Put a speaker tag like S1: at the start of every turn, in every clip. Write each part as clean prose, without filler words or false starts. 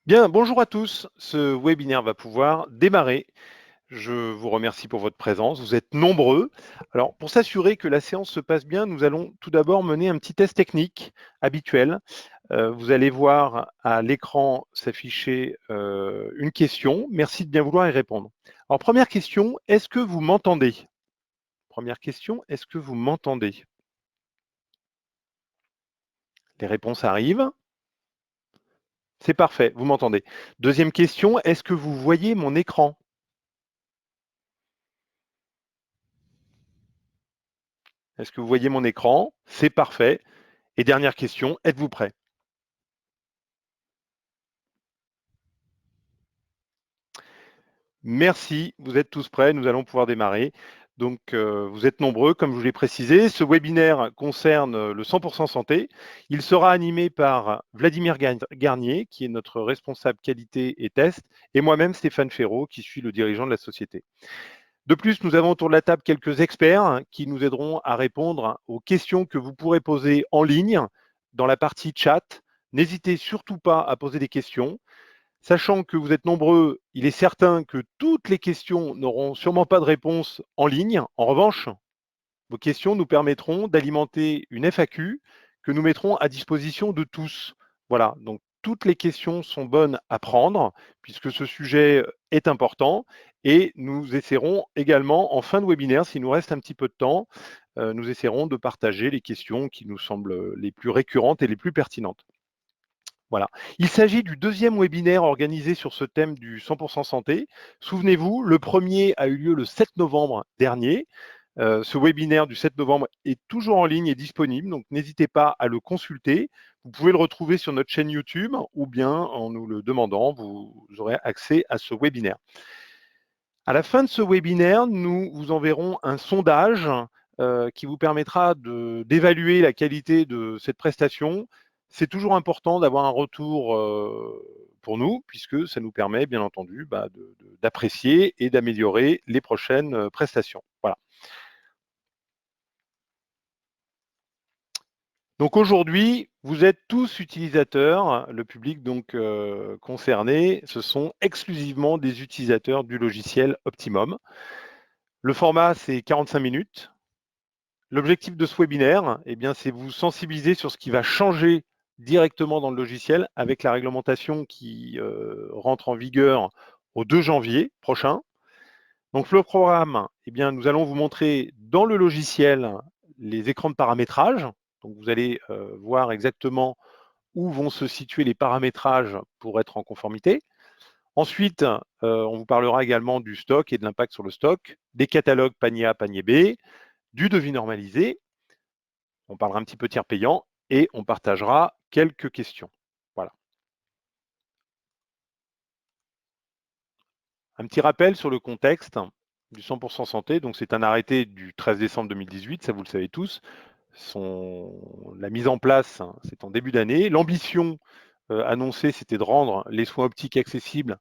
S1: Bien, bonjour à tous. Ce webinaire va pouvoir démarrer. Je vous remercie pour votre présence. Vous êtes nombreux. Alors, pour s'assurer que la séance se passe bien, nous allons tout d'abord mener un petit test technique habituel. Vous allez voir à l'écran s'afficher une question. Merci de bien vouloir y répondre. Alors, première question, est-ce que vous m'entendez? Première question, est-ce que vous m'entendez? Les réponses arrivent. C'est parfait, vous m'entendez. Deuxième question, est-ce que vous voyez mon écran? Est-ce que vous voyez mon écran? C'est parfait. Et dernière question, êtes-vous prêts? Merci, vous êtes tous prêts, nous allons pouvoir démarrer. Donc, vous êtes nombreux, comme je vous l'ai précisé. Ce webinaire concerne le 100% santé. Il sera animé par Vladimir Garnier, qui est notre responsable qualité et test, et moi-même, Stéphane Ferraud, qui suis le dirigeant de la société. De plus, nous avons autour de la table quelques experts qui nous aideront à répondre aux questions que vous pourrez poser en ligne dans la partie chat. N'hésitez surtout pas à poser des questions. Sachant que vous êtes nombreux, il est certain que toutes les questions n'auront sûrement pas de réponse en ligne. En revanche, vos questions nous permettront d'alimenter une FAQ que nous mettrons à disposition de tous. Voilà, donc toutes les questions sont bonnes à prendre puisque ce sujet est important et nous essaierons également en fin de webinaire, s'il nous reste un petit peu de temps, nous essaierons de partager les questions qui nous semblent les plus récurrentes et les plus pertinentes. Voilà. Il s'agit du deuxième webinaire organisé sur ce thème du 100% santé. Souvenez-vous, le premier a eu lieu le 7 novembre dernier. Ce webinaire du 7 novembre est toujours en ligne et disponible, donc n'hésitez pas à le consulter. Vous pouvez le retrouver sur notre chaîne YouTube ou bien en nous le demandant, vous aurez accès à ce webinaire. À la fin de ce webinaire, nous vous enverrons un sondage qui vous permettra d'évaluer la qualité de cette prestation. C'est toujours important d'avoir un retour pour nous, puisque ça nous permet, bien entendu, d'apprécier et d'améliorer les prochaines prestations. Voilà. Donc aujourd'hui, vous êtes tous utilisateurs, le public donc concerné, ce sont exclusivement des utilisateurs du logiciel Optimum. Le format, c'est 45 minutes. L'objectif de ce webinaire, eh bien, c'est vous sensibiliser sur ce qui va changer directement dans le logiciel avec la réglementation qui rentre en vigueur au 2 janvier prochain. Donc le programme, eh bien, nous allons vous montrer dans le logiciel les écrans de paramétrage. Donc vous allez voir exactement où vont se situer les paramétrages pour être en conformité. Ensuite, on vous parlera également du stock et de l'impact sur le stock, des catalogues panier A, panier B, du devis normalisé. On parlera un petit peu tiers payant et on partagera quelques questions. Voilà. Un petit rappel sur le contexte du 100% santé. Donc, c'est un arrêté du 13 décembre 2018, ça vous le savez tous. La mise en place, c'est en début d'année. L'ambition annoncée, c'était de rendre les soins optiques accessibles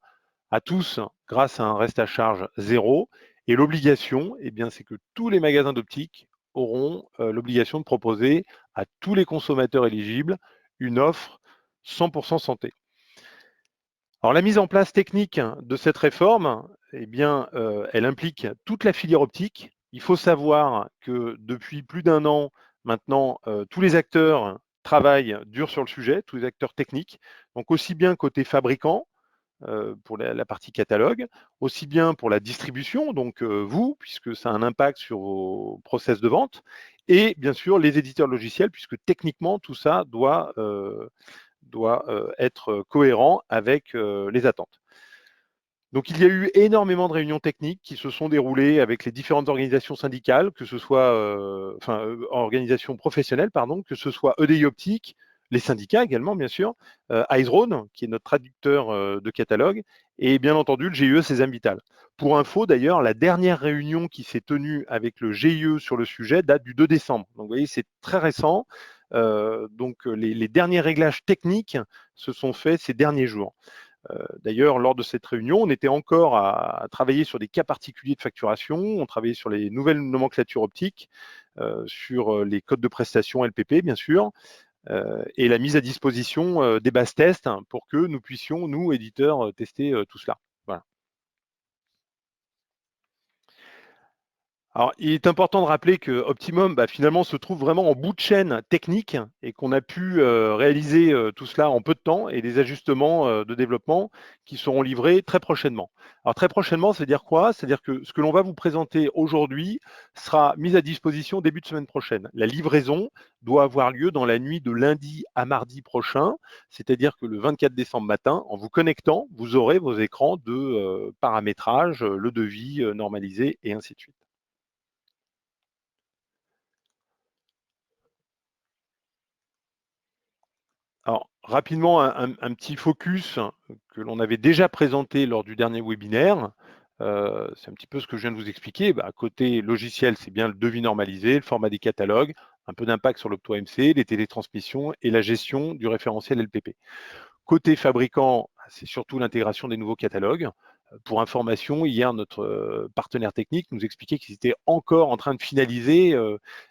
S1: à tous grâce à un reste à charge zéro. Et l'obligation, eh bien, c'est que tous les magasins d'optique auront l'obligation de proposer à tous les consommateurs éligibles une offre 100% santé. Alors la mise en place technique de cette réforme, eh bien, elle implique toute la filière optique. Il faut savoir que depuis plus d'un an maintenant, tous les acteurs travaillent dur sur le sujet, tous les acteurs techniques, donc aussi bien côté fabricant, pour la partie catalogue, aussi bien pour la distribution, donc vous, puisque ça a un impact sur vos process de vente, et bien sûr les éditeurs de logiciels, puisque techniquement tout ça doit être cohérent avec les attentes. Donc il y a eu énormément de réunions techniques qui se sont déroulées avec les différentes organisations syndicales, que ce soit, organisations professionnelles, pardon, que ce soit EDI Optique, les syndicats également, bien sûr, Eyesrone, qui est notre traducteur de catalogue, et bien entendu le GIE Sésame Vital. Pour info, d'ailleurs, la dernière réunion qui s'est tenue avec le GIE sur le sujet date du 2 décembre. Donc vous voyez, c'est très récent. Donc les derniers réglages techniques se sont faits ces derniers jours. D'ailleurs, lors de cette réunion, on était encore à travailler sur des cas particuliers de facturation, on travaillait sur les nouvelles nomenclatures optiques, sur les codes de prestation LPP, bien sûr, et la mise à disposition des bases tests pour que nous puissions, nous, éditeurs, tester tout cela. Voilà. Alors, il est important de rappeler que Optimum, finalement, se trouve vraiment en bout de chaîne technique et qu'on a pu réaliser tout cela en peu de temps et des ajustements de développement qui seront livrés très prochainement. Alors, très prochainement, ça veut dire quoi? C'est-à-dire que ce que l'on va vous présenter aujourd'hui sera mis à disposition début de semaine prochaine. La livraison doit avoir lieu dans la nuit de lundi à mardi prochain, c'est-à-dire que le 24 décembre matin, en vous connectant, vous aurez vos écrans de paramétrage, le devis normalisé et ainsi de suite. Alors, rapidement, un petit focus que l'on avait déjà présenté lors du dernier webinaire. C'est un petit peu ce que je viens de vous expliquer. Côté logiciel, c'est bien le devis normalisé, le format des catalogues, un peu d'impact sur l'OptoMC, les télétransmissions et la gestion du référentiel LPP. Côté fabricant, c'est surtout l'intégration des nouveaux catalogues. Pour information, hier, notre partenaire technique nous expliquait qu'ils étaient encore en train de finaliser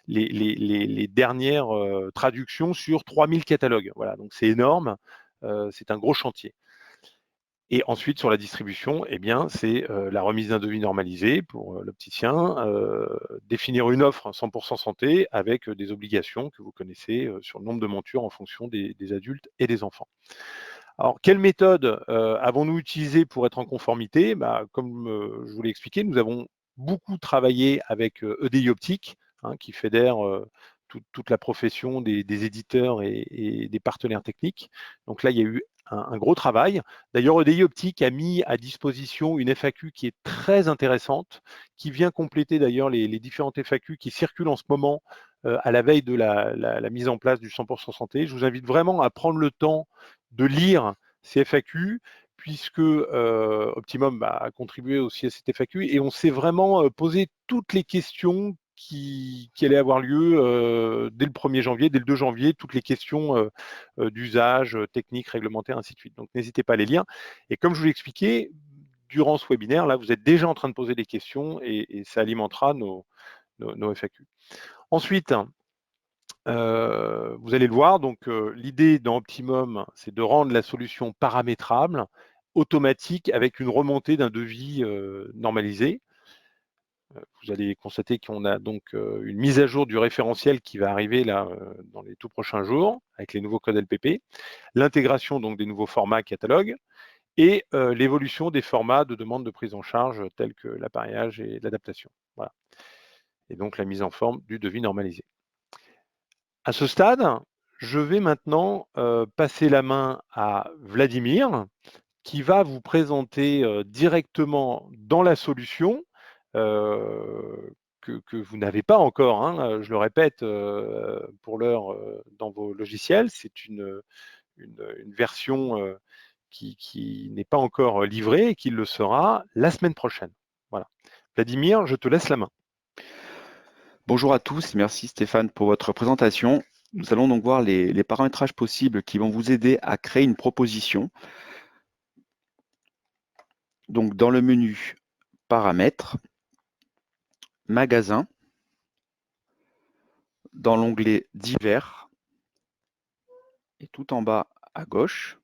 S1: les dernières traductions sur 3000 catalogues. Voilà, donc c'est énorme, c'est un gros chantier. Et ensuite, sur la distribution, eh bien, c'est la remise d'un devis normalisé pour l'opticien, définir une offre 100% santé avec des obligations que vous connaissez sur le nombre de montures en fonction des adultes et des enfants. Alors, quelle méthode avons-nous utilisée pour être en conformité? Comme je vous l'ai expliqué, nous avons beaucoup travaillé avec EDI Optique, qui fédère toute la profession des éditeurs et des partenaires techniques. Donc là, il y a eu un gros travail. D'ailleurs, EDI Optique a mis à disposition une FAQ qui est très intéressante, qui vient compléter d'ailleurs les différentes FAQ qui circulent en ce moment à la veille de la mise en place du 100% santé. Je vous invite vraiment à prendre le temps de lire ces FAQ, puisque Optimum a contribué aussi à cette FAQ, et on s'est vraiment posé toutes les questions qui allaient avoir lieu dès le 1er janvier, dès le 2 janvier, toutes les questions d'usage, technique, réglementaire, ainsi de suite. Donc n'hésitez pas à les lire. Et comme je vous l'ai expliqué, durant ce webinaire, là, vous êtes déjà en train de poser des questions et ça alimentera nos FAQ. Ensuite, vous allez le voir, donc l'idée dans Optimum, c'est de rendre la solution paramétrable, automatique, avec une remontée d'un devis normalisé. Vous allez constater qu'on a donc une mise à jour du référentiel qui va arriver là dans les tout prochains jours, avec les nouveaux codes LPP, l'intégration donc des nouveaux formats catalogues et l'évolution des formats de demande de prise en charge tels que l'appareillage et l'adaptation. Voilà. Et donc la mise en forme du devis normalisé. À ce stade, je vais maintenant passer la main à Vladimir, qui va vous présenter directement dans la solution que vous n'avez pas encore, hein, je le répète, pour l'heure dans vos logiciels. C'est une version qui n'est pas encore livrée et qui le sera la semaine prochaine. Voilà. Vladimir, je te laisse la main.
S2: Bonjour à tous, merci Stéphane pour votre présentation. Nous allons donc voir les paramétrages possibles qui vont vous aider à créer une proposition. Donc dans le menu Paramètres, Magasin, dans l'onglet Divers, et tout en bas à gauche,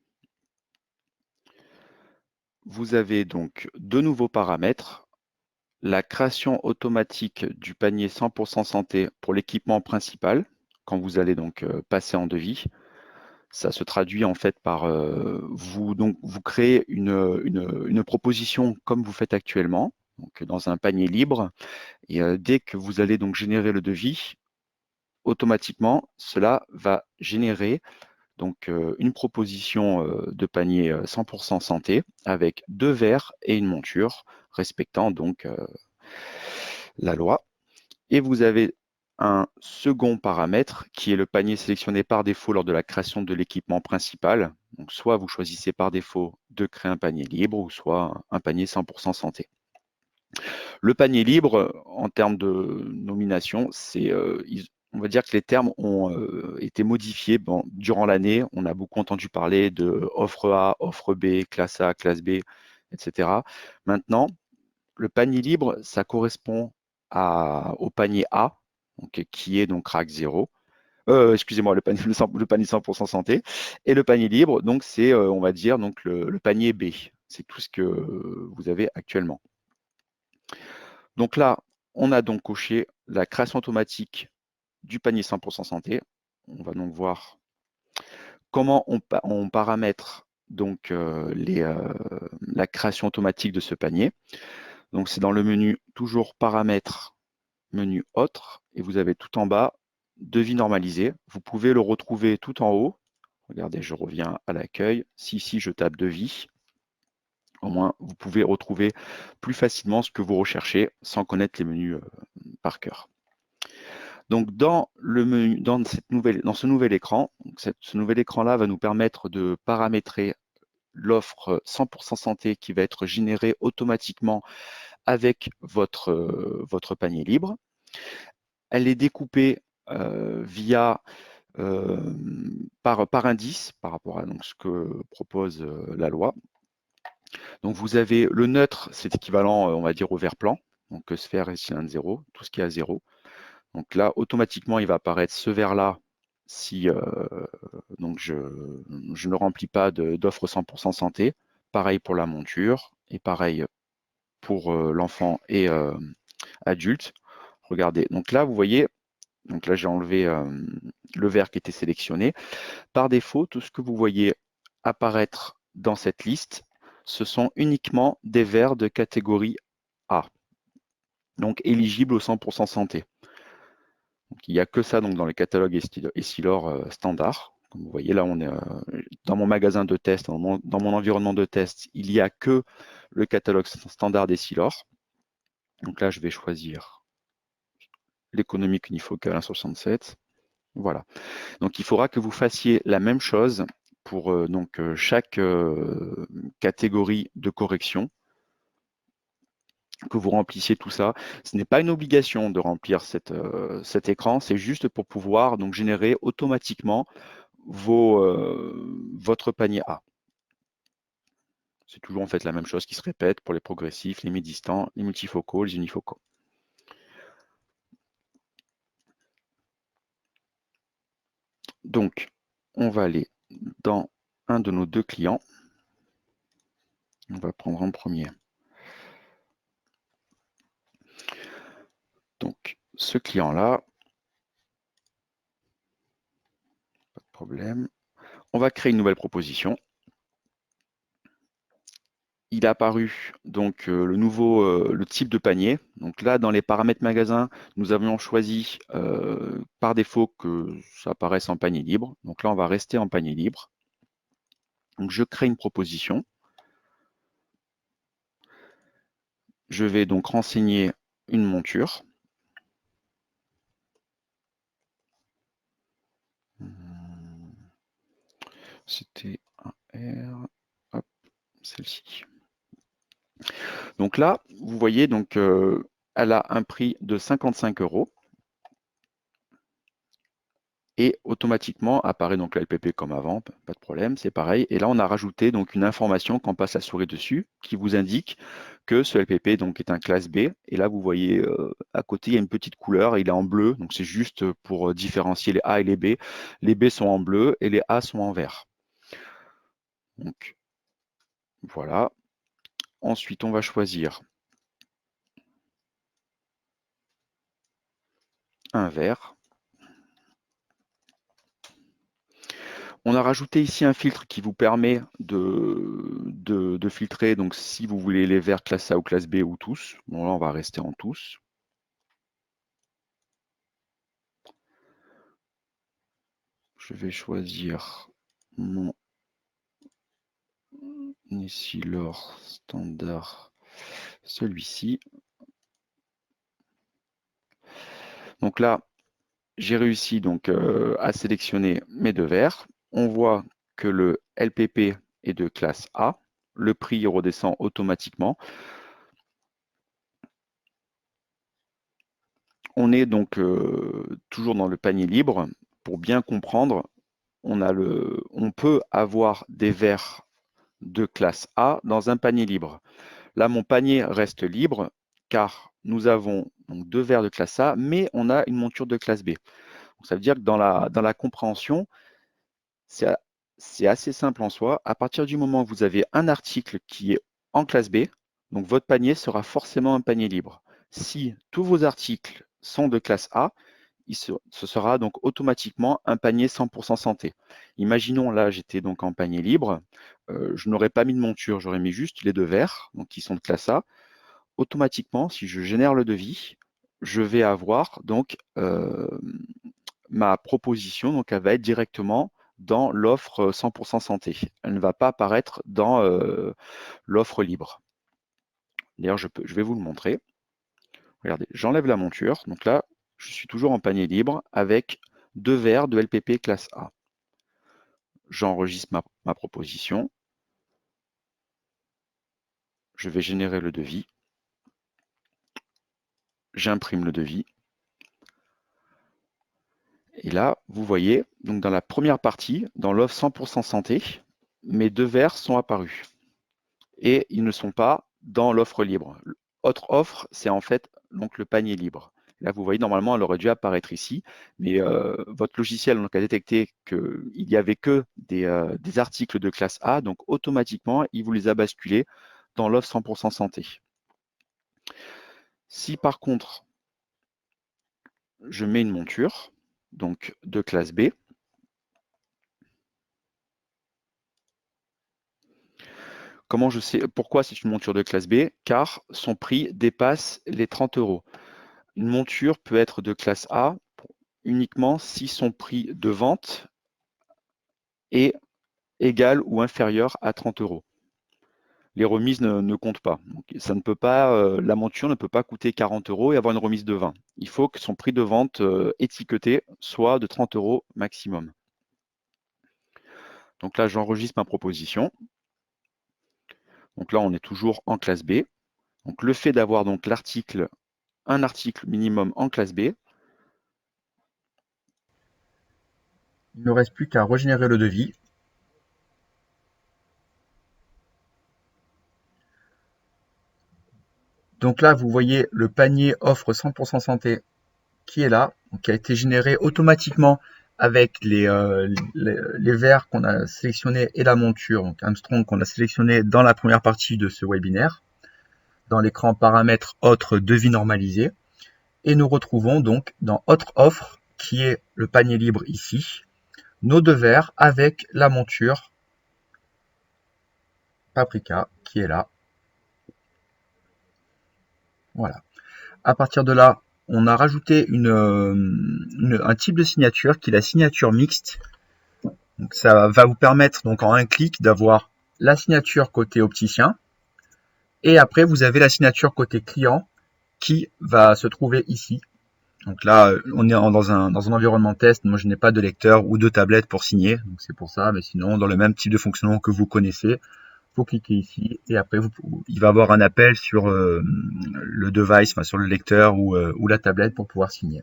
S2: vous avez donc deux nouveaux paramètres. La création automatique du panier 100% santé pour l'équipement principal, quand vous allez donc passer en devis. Ça se traduit en fait par vous créez une proposition comme vous faites actuellement, donc dans un panier libre, et dès que vous allez donc générer le devis, automatiquement cela va générer donc une proposition de panier 100% santé avec deux verres et une monture respectant donc la loi. Et vous avez un second paramètre qui est le panier sélectionné par défaut lors de la création de l'équipement principal. Donc, soit vous choisissez par défaut de créer un panier libre ou soit un panier 100% santé. Le panier libre, en termes de nomination, on va dire que les termes ont été modifiés durant l'année. On a beaucoup entendu parler de offre A, offre B, classe A, classe B, etc. Maintenant, le panier libre, ça correspond au panier A, donc, qui est donc RAC 0. Excusez-moi, le panier 100% santé. Et le panier libre, donc c'est, on va dire, donc le panier B. C'est tout ce que vous avez actuellement. Donc là, on a donc coché la création automatique du panier 100% santé. On va donc voir comment on paramètre donc la création automatique de ce panier. Donc c'est dans le menu toujours paramètres, menu autre, et vous avez tout en bas devis normalisé. Vous pouvez le retrouver tout en haut. Regardez, je reviens à l'accueil. Si ici je tape devis, au moins vous pouvez retrouver plus facilement ce que vous recherchez sans connaître les menus par cœur. Donc dans le menu, dans ce nouvel écran, ce nouvel écran-là va nous permettre de paramétrer l'offre 100% santé qui va être générée automatiquement avec votre panier libre. Elle est découpée via par indice par rapport à donc, ce que propose la loi. Donc vous avez le neutre, c'est équivalent, on va dire, au vert plan, donc sphère et cylindre 0, tout ce qui est à 0. Donc là, automatiquement, il va apparaître ce vert-là si donc je ne remplis pas d'offre 100% santé. Pareil pour la monture et pareil pour l'enfant et adulte. Regardez, donc là, vous voyez, donc là, j'ai enlevé le vert qui était sélectionné. Par défaut, tout ce que vous voyez apparaître dans cette liste, ce sont uniquement des verts de catégorie A, donc éligibles au 100% santé. Donc, il n'y a que ça donc, dans les catalogues Essilor standard. Comme vous voyez là, on est dans mon magasin de test, dans mon environnement de test, il n'y a que le catalogue standard Essilor. Donc là, je vais choisir l'économique unifocale 1,67. Voilà. Donc il faudra que vous fassiez la même chose pour chaque catégorie de correction, que vous remplissiez tout ça. Ce n'est pas une obligation de remplir cet écran, c'est juste pour pouvoir donc générer automatiquement votre panier A. C'est toujours en fait la même chose qui se répète pour les progressifs, les mi-distants, les multifocaux, les unifocaux. Donc, on va aller dans un de nos deux clients. On va prendre un premier. Donc, ce client-là, pas de problème. On va créer une nouvelle proposition. Il est apparu donc le type de panier. Donc là, dans les paramètres magasin, nous avions choisi par défaut que ça apparaisse en panier libre. Donc là, on va rester en panier libre. Donc je crée une proposition. Je vais donc renseigner une monture. C'était un R. Hop, celle-ci. Donc là, vous voyez, donc, elle a un prix de 55 €. Et automatiquement apparaît donc la LPP comme avant, pas de problème, c'est pareil. Et là, on a rajouté donc une information quand on passe la souris dessus qui vous indique que ce LPP donc, est un classe B. Et là, vous voyez à côté, il y a une petite couleur, il est en bleu. Donc, c'est juste pour différencier les A et les B. Les B sont en bleu et les A sont en vert. Donc, voilà. Ensuite, on va choisir un vert. On a rajouté ici un filtre qui vous permet de filtrer, donc si vous voulez les verts classe A ou classe B ou tous. Bon là, on va rester en tous. Je vais choisir mon Essilor standard, celui-ci. Donc là, j'ai réussi donc à sélectionner mes deux verts. On voit que le LPP est de classe A. Le prix redescend automatiquement. On est donc toujours dans le panier libre. Pour bien comprendre, on peut avoir des verres de classe A dans un panier libre. Là, mon panier reste libre car nous avons donc deux verres de classe A, mais on a une monture de classe B. Donc, ça veut dire que dans la compréhension, c'est assez simple en soi. À partir du moment où vous avez un article qui est en classe B, donc votre panier sera forcément un panier libre. Si tous vos articles sont de classe A, ce sera donc automatiquement un panier 100% santé. Imaginons là, j'étais donc en panier libre, je n'aurais pas mis de monture, j'aurais mis juste les deux verres, donc qui sont de classe A. Automatiquement, si je génère le devis, je vais avoir donc ma proposition, donc elle va être directement dans l'offre 100% santé. Elle ne va pas apparaître dans l'offre libre. D'ailleurs, je vais vous le montrer. Regardez, j'enlève la monture. Donc là, je suis toujours en panier libre avec deux verres de LPP classe A. J'enregistre ma proposition. Je vais générer le devis. J'imprime le devis. Et là, vous voyez, donc dans la première partie, dans l'offre 100% santé, mes deux verres sont apparus. Et ils ne sont pas dans l'offre libre. Autre offre, c'est en fait donc le panier libre. Là, vous voyez, normalement, elle aurait dû apparaître ici, mais votre logiciel donc, a détecté qu'il n'y avait que des articles de classe A, donc automatiquement, il vous les a basculés dans l'offre 100% santé. Si par contre, je mets une monture, donc de classe B, comment je sais pourquoi c'est une monture de classe B? Car son prix dépasse les 30 €. Une monture peut être de classe A uniquement si son prix de vente est égal ou inférieur à 30 €. Les remises ne comptent pas. Donc, ça ne peut pas, la monture ne peut pas coûter 40 € et avoir une remise de 20. Il faut que son prix de vente étiqueté soit de 30 € maximum. Donc là, j'enregistre ma proposition. Donc là, on est toujours en classe B. Donc le fait d'avoir donc un article minimum en classe B.
S3: Il ne reste plus qu'à régénérer le devis. Donc là, vous voyez le panier offre 100% santé qui est là, qui a été généré automatiquement avec les verres qu'on a sélectionnés et la monture, donc Armstrong qu'on a sélectionné dans la première partie de ce webinaire, dans l'écran paramètres autres devis normalisé. Et nous retrouvons donc dans autre offre, qui est le panier libre ici, nos deux verres avec la monture Paprika qui est là. Voilà. À partir de là, on a rajouté un type de signature qui est la signature mixte. Donc ça va vous permettre donc en un clic d'avoir la signature côté opticien et après vous avez la signature côté client qui va se trouver ici. Donc là, on est dans un environnement test. Moi, je n'ai pas de lecteur ou de tablette pour signer, donc c'est pour ça. Mais sinon, dans le même type de fonctionnement que vous connaissez, vous cliquez ici et après il va y avoir un appel sur le device, enfin sur le lecteur ou la tablette pour pouvoir signer.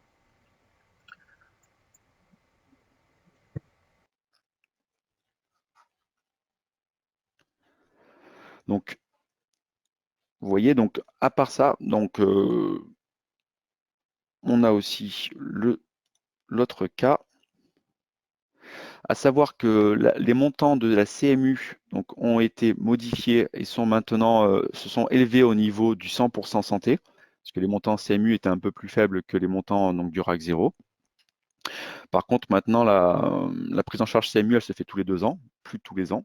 S2: Donc, vous voyez, donc à part ça, donc on a aussi l'autre cas, à savoir que les montants de la CMU donc, ont été modifiés et sont maintenant se sont élevés au niveau du 100% santé, parce que les montants CMU étaient un peu plus faibles que les montants donc, du RAC 0. Par contre, maintenant, la prise en charge CMU, elle se fait tous les 2 ans, plus tous les ans.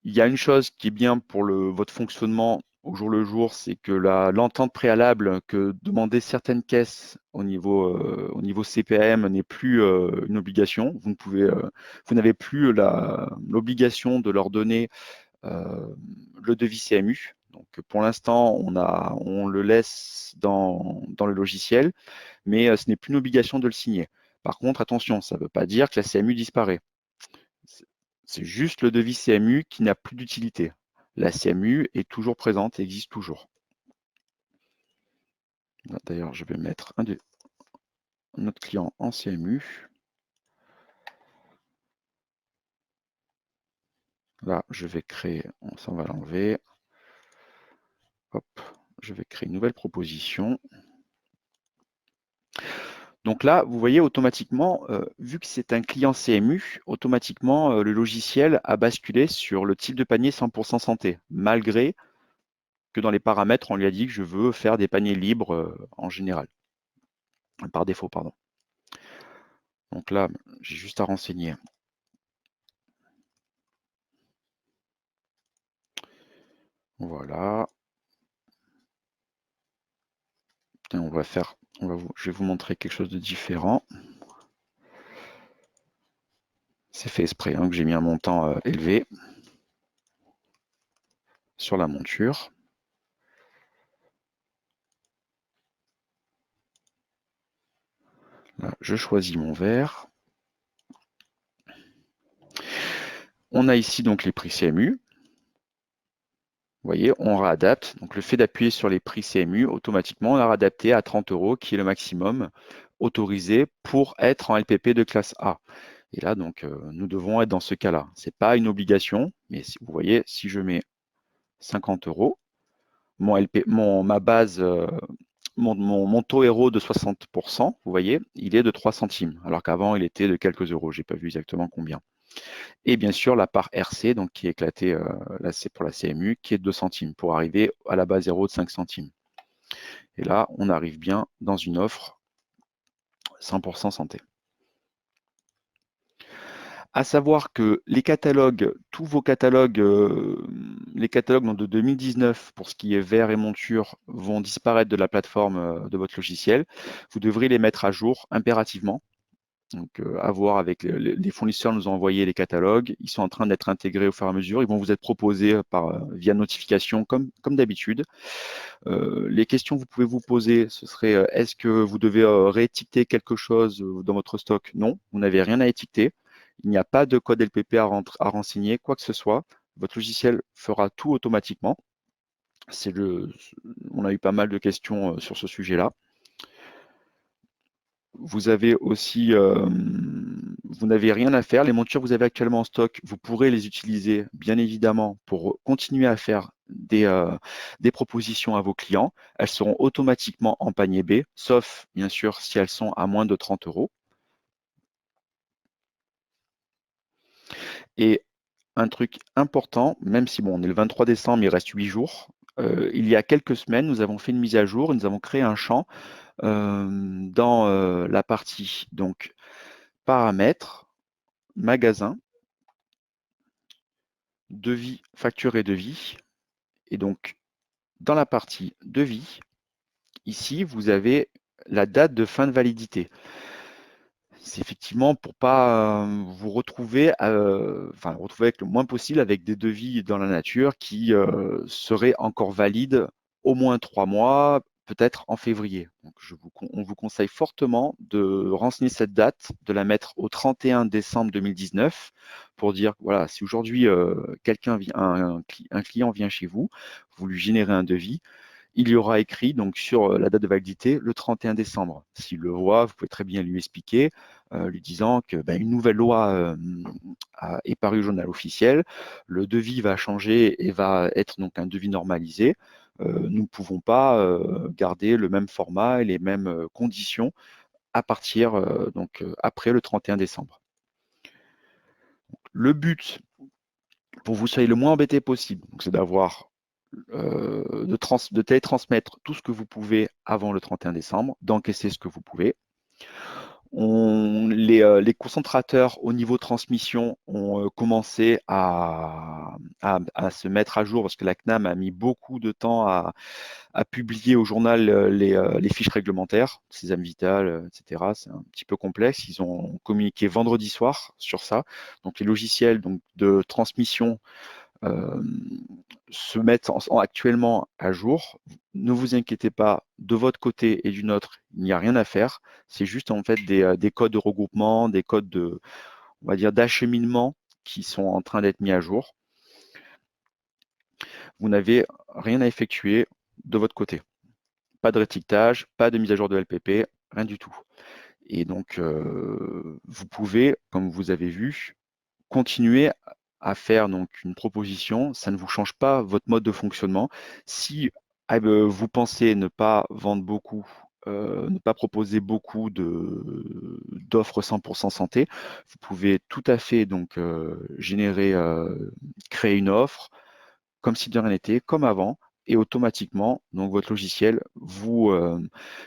S2: Il y a une chose qui est bien pour votre fonctionnement au jour le jour, c'est que l'entente préalable que demander certaines caisses au niveau CPAM n'est plus une obligation. Vous n'avez plus l'obligation de leur donner le devis CMU. Donc pour l'instant, on le laisse dans le logiciel, mais ce n'est plus une obligation de le signer. Par contre, attention, ça ne veut pas dire que la CMU disparaît. C'est juste le devis CMU qui n'a plus d'utilité. La CMU est toujours présente et existe toujours. D'ailleurs, je vais mettre notre client en CMU. Là, je vais créer, ça on va l'enlever. Hop, je vais créer une nouvelle proposition. Donc là, vous voyez automatiquement, vu que c'est un client CMU, automatiquement, le logiciel a basculé sur le type de panier 100% santé, malgré que dans les paramètres, on lui a dit que je veux faire des paniers libres en général, par défaut, pardon. Donc là, j'ai juste à renseigner. Voilà. Et je vais vous montrer quelque chose de différent. C'est fait exprès, hein, que j'ai mis un montant élevé sur la monture. Là, je choisis mon verre. On a ici donc les prix CMU. Vous voyez, on réadapte. Donc le fait d'appuyer sur les prix CMU, automatiquement, on a réadapté à 30 €, qui est le maximum autorisé pour être en LPP de classe A. Et là, donc, nous devons être dans ce cas-là. Ce n'est pas une obligation, mais si, vous voyez, si je mets 50 €, ma base, mon taux héros de 60%, vous voyez, il est de 3 centimes, alors qu'avant, il était de quelques euros. Je n'ai pas vu exactement combien. Et bien sûr, la part RC, donc qui est éclatée, là, c'est pour la CMU, qui est de 2 centimes, pour arriver à la base 0 de 5 centimes. Et là, on arrive bien dans une offre 100% santé. À savoir que les catalogues, tous vos catalogues, les catalogues de 2019, pour ce qui est verre et monture, vont disparaître de la plateforme de votre logiciel. Vous devrez les mettre à jour impérativement. Donc, à voir avec les fournisseurs nous ont envoyé les catalogues. Ils sont en train d'être intégrés au fur et à mesure. Ils vont vous être proposés via notification comme d'habitude. Les questions que vous pouvez vous poser, ce serait est-ce que vous devez réétiqueter quelque chose dans votre stock? Non, vous n'avez rien à étiqueter. Il n'y a pas de code LPP à renseigner, quoi que ce soit. Votre logiciel fera tout automatiquement. On a eu pas mal de questions sur ce sujet-là. Vous avez aussi, vous n'avez rien à faire. Les montures que vous avez actuellement en stock, vous pourrez les utiliser, bien évidemment, pour continuer à faire des propositions à vos clients. Elles seront automatiquement en panier B, sauf, bien sûr, si elles sont à moins de 30 €. Et un truc important, même si bon, on est le 23 décembre, il reste 8 jours, il y a quelques semaines, nous avons fait une mise à jour et nous avons créé un champ dans la partie donc paramètres, magasin, devis, facture et devis. Et donc, dans la partie devis, ici, vous avez la date de fin de validité. C'est effectivement pour pas vous retrouver, retrouver avec le moins possible avec des devis dans la nature qui seraient encore valides au moins 3 mois, peut-être en février. Donc on vous conseille fortement de renseigner cette date, de la mettre au 31 décembre 2019 pour dire, voilà, si aujourd'hui un client vient chez vous, vous lui générez un devis, il y aura écrit donc sur la date de validité le 31 décembre. S'il le voit, vous pouvez très bien lui expliquer, lui disant que une nouvelle loi est parue au journal officiel, le devis va changer et va être donc un devis normalisé. Nous ne pouvons pas garder le même format et les mêmes conditions à partir après le 31 décembre. Le but, pour que vous soyez le moins embêté possible, c'est d'avoir de télétransmettre tout ce que vous pouvez avant le 31 décembre, d'encaisser ce que vous pouvez. Les concentrateurs au niveau transmission ont commencé à se mettre à jour parce que la CNAM a mis beaucoup de temps à publier au journal les fiches réglementaires, Sésame Vital, etc. C'est un petit peu complexe. Ils ont communiqué vendredi soir sur ça. Donc les logiciels de transmission se mettent actuellement à jour. Ne vous inquiétez pas, de votre côté et du nôtre, il n'y a rien à faire. C'est juste en fait des codes de regroupement, des codes on va dire, d'acheminement qui sont en train d'être mis à jour. Vous n'avez rien à effectuer de votre côté. Pas de rétiquetage, pas de mise à jour de LPP, rien du tout. Et donc, vous pouvez, comme vous avez vu, continuer à faire donc une proposition, ça ne vous change pas votre mode de fonctionnement. Si vous pensez ne pas vendre beaucoup ne pas proposer beaucoup d'offres 100% santé. Vous pouvez tout à fait donc créer une offre comme si de rien n'était, comme avant, et automatiquement, donc votre logiciel vous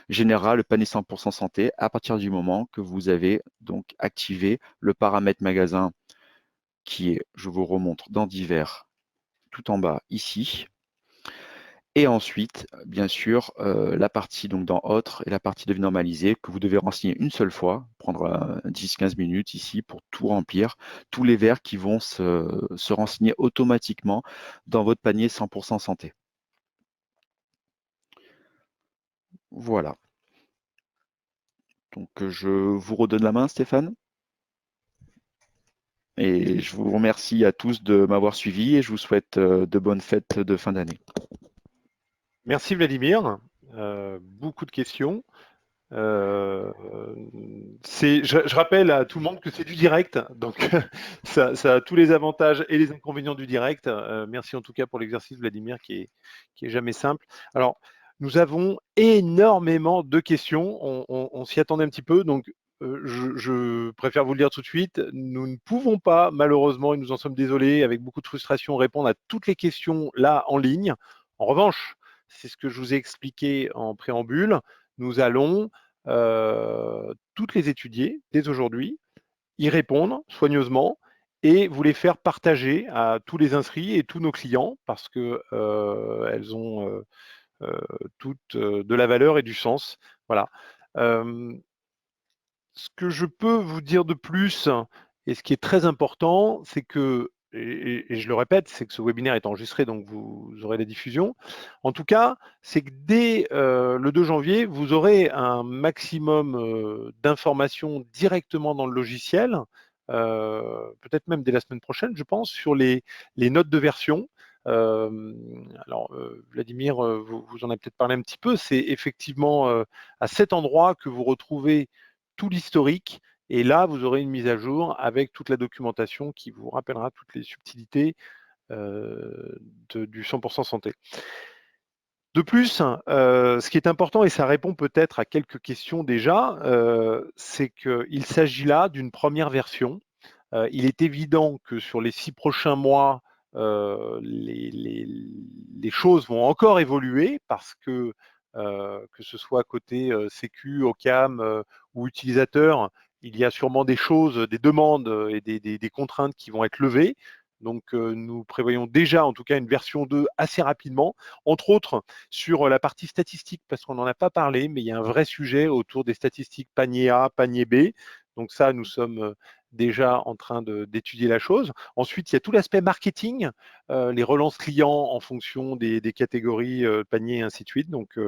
S2: générera le panier 100% santé à partir du moment que vous avez donc activé le paramètre magasin qui est, je vous remontre dans divers, tout en bas ici. Et ensuite, bien sûr, la partie donc dans autre et la partie devis normalisé que vous devez renseigner une seule fois, prendre 10-15 minutes ici pour tout remplir, tous les verts qui vont se renseigner automatiquement dans votre panier 100% santé. Voilà. Donc je vous redonne la main, Stéphane. Et je vous remercie à tous de m'avoir suivi et je vous souhaite de bonnes fêtes de fin d'année.
S1: Merci Vladimir. Beaucoup de questions. Je rappelle à tout le monde que c'est du direct, donc ça a tous les avantages et les inconvénients du direct. Merci en tout cas pour l'exercice, Vladimir, qui est jamais simple. Alors, nous avons énormément de questions. On s'y attendait un petit peu, donc je préfère vous le dire tout de suite. Nous ne pouvons pas, malheureusement, et nous en sommes désolés, avec beaucoup de frustration, répondre à toutes les questions là en ligne. En revanche, c'est ce que je vous ai expliqué en préambule. Nous allons toutes les étudier dès aujourd'hui, y répondre soigneusement et vous les faire partager à tous les inscrits et tous nos clients parce que elles ont toutes de la valeur et du sens. Voilà. Ce que je peux vous dire de plus, et ce qui est très important, c'est que, et je le répète, c'est que ce webinaire est enregistré, donc vous aurez la diffusion. En tout cas, c'est que dès le 2 janvier, vous aurez un maximum d'informations directement dans le logiciel, peut-être même dès la semaine prochaine, je pense, sur les notes de version. Alors, Vladimir, vous en avez peut-être parlé un petit peu, c'est effectivement à cet endroit que vous retrouvez tout l'historique. Et là, vous aurez une mise à jour avec toute la documentation qui vous rappellera toutes les subtilités du 100% santé. De plus, ce qui est important, et ça répond peut-être à quelques questions déjà, c'est qu'il s'agit là d'une première version. Il est évident que sur les 6 prochains mois, les choses vont encore évoluer parce que ce soit côté Sécu, OCAM ou utilisateur, il y a sûrement des choses, des demandes et des contraintes qui vont être levées. Donc nous prévoyons déjà en tout cas une version 2 assez rapidement, entre autres sur la partie statistique, parce qu'on n'en a pas parlé, mais il y a un vrai sujet autour des statistiques panier A, panier B. Donc ça, nous sommes déjà en train d'étudier la chose. Ensuite, il y a tout l'aspect marketing, les relances clients en fonction des catégories paniers et ainsi de suite. Donc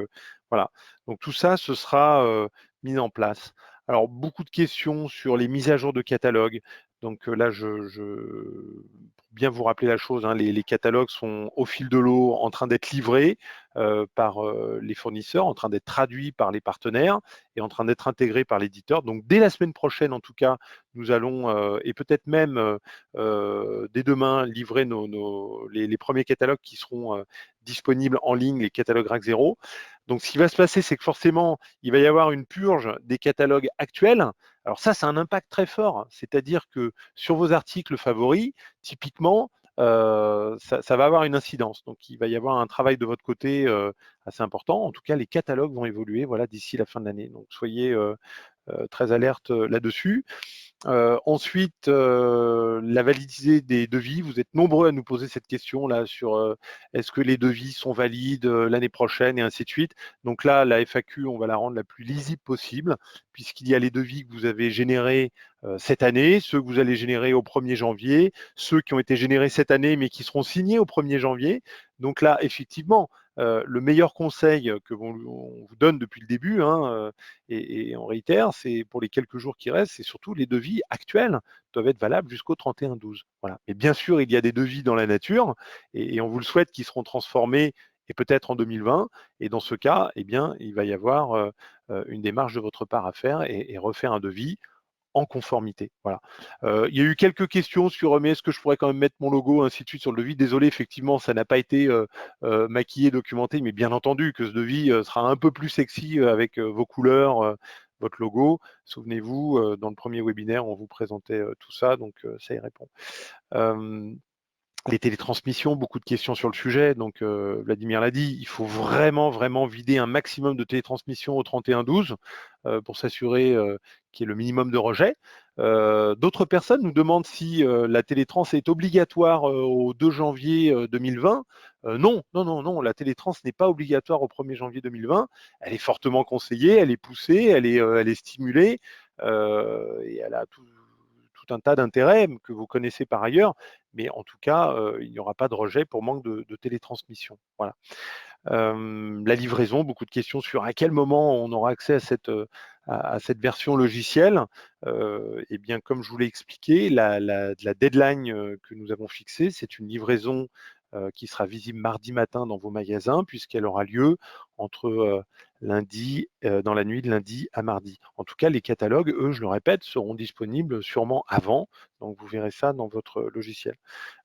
S1: voilà. Donc tout ça, ce sera mis en place. Alors beaucoup de questions sur les mises à jour de catalogue. Donc là, pour bien vous rappeler la chose, hein, les catalogues sont au fil de l'eau en train d'être livrés par les fournisseurs, en train d'être traduits par les partenaires et en train d'être intégrés par l'éditeur. Donc dès la semaine prochaine, en tout cas, nous allons, et peut-être même dès demain, livrer les premiers catalogues qui seront disponibles en ligne, les catalogues RAC 0. Donc ce qui va se passer, c'est que forcément, il va y avoir une purge des catalogues actuels. Alors ça, c'est un impact très fort, c'est-à-dire que sur vos articles favoris, typiquement, ça va avoir une incidence. Donc il va y avoir un travail de votre côté assez important. En tout cas, les catalogues vont évoluer voilà, d'ici la fin de l'année. Donc soyez très alerte là-dessus. Ensuite, la validité des devis. Vous êtes nombreux à nous poser cette question là sur est-ce que les devis sont valides l'année prochaine et ainsi de suite. Donc là, la FAQ, on va la rendre la plus lisible possible puisqu'il y a les devis que vous avez générés cette année, ceux que vous allez générer au 1er janvier, ceux qui ont été générés cette année mais qui seront signés au 1er janvier. Donc là, effectivement, le meilleur conseil on vous donne depuis le début, hein, et on réitère, c'est pour les quelques jours qui restent, c'est surtout les devis actuels doivent être valables jusqu'au 31/12. Voilà. Et bien sûr, il y a des devis dans la nature, et on vous le souhaite, qui seront transformés et peut-être en 2020. Et dans ce cas, eh bien, il va y avoir une démarche de votre part à faire et refaire un devis en conformité. Voilà. Il y a eu quelques questions sur mais est-ce que je pourrais quand même mettre mon logo, ainsi de suite, sur le devis. Désolé, effectivement, ça n'a pas été maquillé, documenté, mais bien entendu que ce devis sera un peu plus sexy avec vos couleurs, votre logo. Souvenez-vous, dans le premier webinaire, on vous présentait tout ça, donc ça y répond. Les télétransmissions, beaucoup de questions sur le sujet, donc Vladimir l'a dit, il faut vraiment vider un maximum de télétransmissions au 31-12 pour s'assurer qu'il y ait le minimum de rejet. D'autres personnes nous demandent si la télétrans est obligatoire au 2 janvier 2020. Non, la télétrans n'est pas obligatoire au 1er janvier 2020. Elle est fortement conseillée, elle est poussée, elle est stimulée et elle a tout un tas d'intérêts que vous connaissez par ailleurs, mais en tout cas, il n'y aura pas de rejet pour manque de télétransmission. Voilà. La livraison, beaucoup de questions sur à quel moment on aura accès à cette version logicielle. Eh bien, comme je vous l'ai expliqué, la deadline que nous avons fixée, c'est une livraison qui sera visible mardi matin dans vos magasins, puisqu'elle aura lieu entre dans la nuit de lundi à mardi. En tout cas, les catalogues, eux, je le répète, seront disponibles sûrement avant, donc vous verrez ça dans votre logiciel.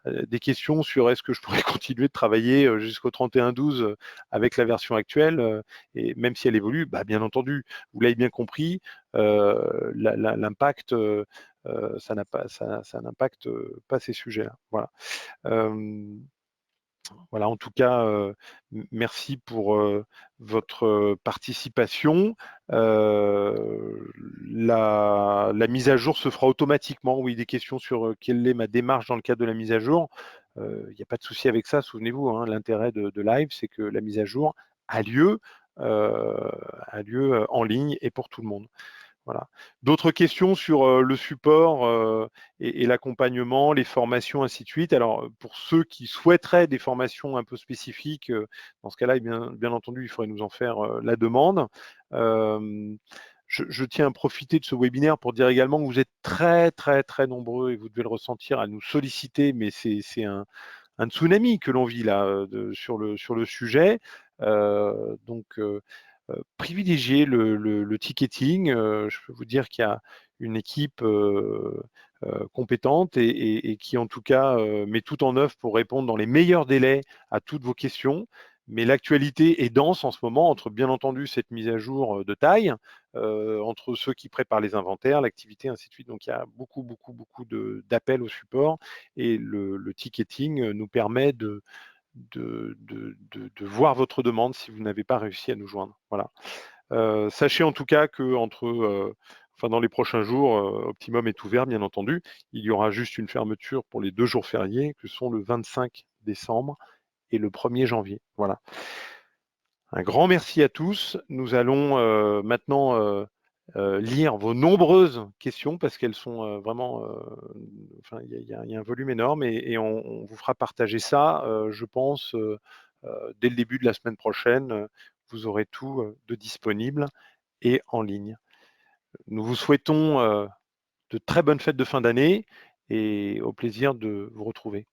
S1: Des questions sur est-ce que je pourrais continuer de travailler jusqu'au 31-12 avec la version actuelle, et même si elle évolue, bien entendu, vous l'avez bien compris, l'impact, ça n'impacte pas ces sujets-là. Voilà. Voilà, en tout cas, merci pour votre participation. La mise à jour se fera automatiquement. Oui, des questions sur quelle est ma démarche dans le cadre de la mise à jour. Il n'y a pas de souci avec ça, souvenez-vous, hein, l'intérêt de Live, c'est que la mise à jour a lieu en ligne et pour tout le monde. Voilà. D'autres questions sur le support et l'accompagnement, les formations, ainsi de suite. Alors, pour ceux qui souhaiteraient des formations un peu spécifiques, dans ce cas-là, bien entendu, il faudrait nous en faire la demande. Je tiens à profiter de ce webinaire pour dire également que vous êtes très nombreux, et vous devez le ressentir, à nous solliciter, mais c'est un tsunami que l'on vit là sur le sujet. Donc, privilégier le ticketing. Je peux vous dire qu'il y a une équipe compétente et qui, en tout cas, met tout en œuvre pour répondre dans les meilleurs délais à toutes vos questions. Mais l'actualité est dense en ce moment entre, bien entendu, cette mise à jour de taille, entre ceux qui préparent les inventaires, l'activité, ainsi de suite. Donc, il y a beaucoup d'appels au support et le ticketing nous permet de voir votre demande si vous n'avez pas réussi à nous joindre. Voilà. Sachez en tout cas que dans les prochains jours, Optimum est ouvert, bien entendu. Il y aura juste une fermeture pour les 2 jours fériés, que sont le 25 décembre et le 1er janvier. Voilà. Un grand merci à tous. Nous allons maintenant lire vos nombreuses questions parce qu'elles sont vraiment, il y a un volume énorme et on vous fera partager ça, je pense, dès le début de la semaine prochaine. Vous aurez tout de disponible et en ligne. Nous vous souhaitons de très bonnes fêtes de fin d'année et au plaisir de vous retrouver.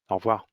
S1: Au revoir.